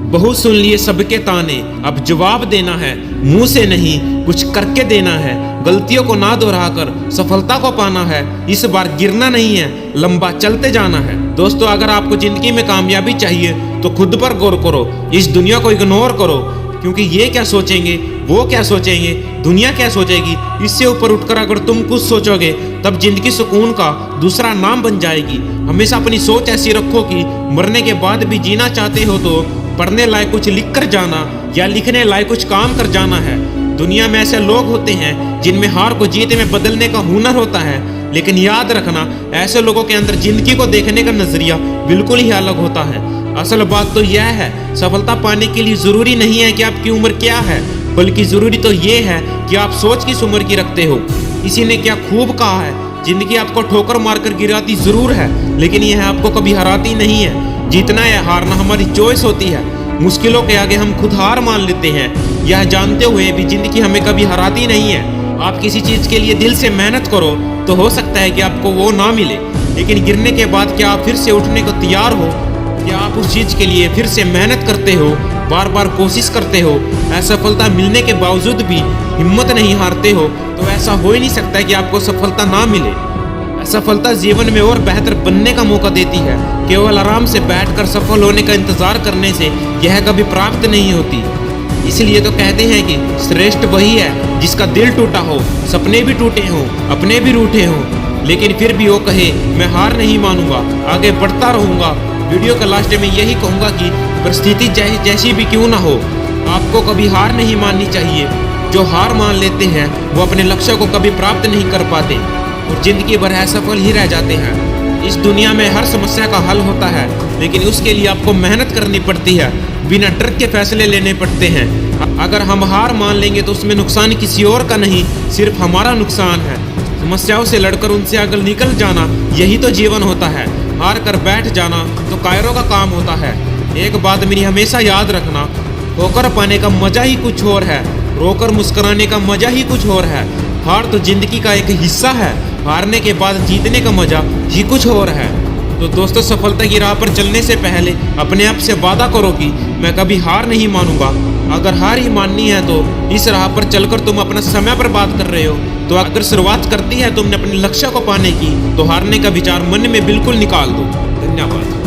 बहुत सुन लिए सबके ताने, अब जवाब देना है मुंह से नहीं कुछ करके देना है। गलतियों को ना दोहराकर सफलता को पाना है। इस बार गिरना नहीं है, लंबा चलते जाना है। दोस्तों, अगर आपको जिंदगी में कामयाबी चाहिए तो खुद पर गौर करो, इस दुनिया को इग्नोर करो, क्योंकि ये क्या सोचेंगे, वो क्या सोचेंगे, दुनिया क्या सोचेगी, इससे ऊपर उठकर अगर तुम कुछ सोचोगे तब जिंदगी सुकून का दूसरा नाम बन जाएगी। हमेशा अपनी सोच ऐसी रखो कि मरने के बाद भी जीना चाहते हो तो पढ़ने लायक कुछ लिख कर जाना या लिखने लायक कुछ काम कर जाना है। दुनिया में ऐसे लोग होते हैं जिनमें हार को जीत में बदलने का हुनर होता है, लेकिन याद रखना ऐसे लोगों के अंदर जिंदगी को देखने का नजरिया बिल्कुल ही अलग होता है। असल बात तो यह है, सफलता पाने के लिए जरूरी नहीं है कि आपकी उम्र क्या है, बल्कि जरूरी तो ये है कि आप सोच किस उम्र की रखते हो। किसी ने क्या खूब कहा है, जिंदगी आपको ठोकर मारकर गिराती जरूर है, लेकिन यह आपको कभी हराती नहीं है। जीतना या हारना हमारी चॉइस होती है। मुश्किलों के आगे हम खुद हार मान लेते हैं, यह जानते हुए भी जिंदगी हमें कभी हराती नहीं है। आप किसी चीज के लिए दिल से मेहनत करो तो हो सकता है कि आपको वो ना मिले, लेकिन गिरने के बाद क्या आप फिर से उठने को तैयार हो? क्या आप उस चीज के लिए फिर से मेहनत करते हो, बार बार कोशिश करते हो? असफलता मिलने के बावजूद भी हिम्मत नहीं हारते हो, तो ऐसा हो ही नहीं सकता कि आपको सफलता ना मिले। सफलता जीवन में और बेहतर बनने का मौका देती है। केवल आराम से बैठकर सफल होने का इंतजार करने से यह कभी प्राप्त नहीं होती। इसलिए तो कहते हैं कि श्रेष्ठ वही है जिसका दिल टूटा हो, सपने भी टूटे हों, अपने भी रूठे हों, लेकिन फिर भी वो कहे मैं हार नहीं मानूंगा, आगे बढ़ता रहूंगा। वीडियो के लास्ट में यही कहूंगा कि परिस्थिति जैसी भी क्यों ना हो, आपको कभी हार नहीं माननी चाहिए। जो हार मान लेते हैं वो अपने लक्ष्य को कभी प्राप्त नहीं कर पाते और जिंदगी भर असफल ही रह जाते हैं। इस दुनिया में हर समस्या का हल होता है, लेकिन उसके लिए आपको मेहनत करनी पड़ती है, बिना डर के फैसले लेने पड़ते हैं। अगर हम हार मान लेंगे तो उसमें नुकसान किसी और का नहीं, सिर्फ हमारा नुकसान है। समस्याओं से लड़कर उनसे आगे निकल जाना, यही तो जीवन होता है। हार कर बैठ जाना तो कायरों का काम होता है। एक बात मेरी हमेशा याद रखना, होकर पाने का मजा ही कुछ और है, रोकर मुस्कुराने का मजा ही कुछ और है। हार तो जिंदगी का एक हिस्सा है, हारने के बाद जीतने का मजा ही कुछ और है। तो दोस्तों, सफलता की राह पर चलने से पहले अपने आप से वादा करो कि मैं कभी हार नहीं मानूंगा। अगर हार ही माननी है तो इस राह पर चलकर तुम अपना समय बर्बाद कर रहे हो। तो अगर शुरुआत करती है तुमने अपने लक्ष्य को पाने की, तो हारने का विचार मन में बिल्कुल निकाल दो। धन्यवाद।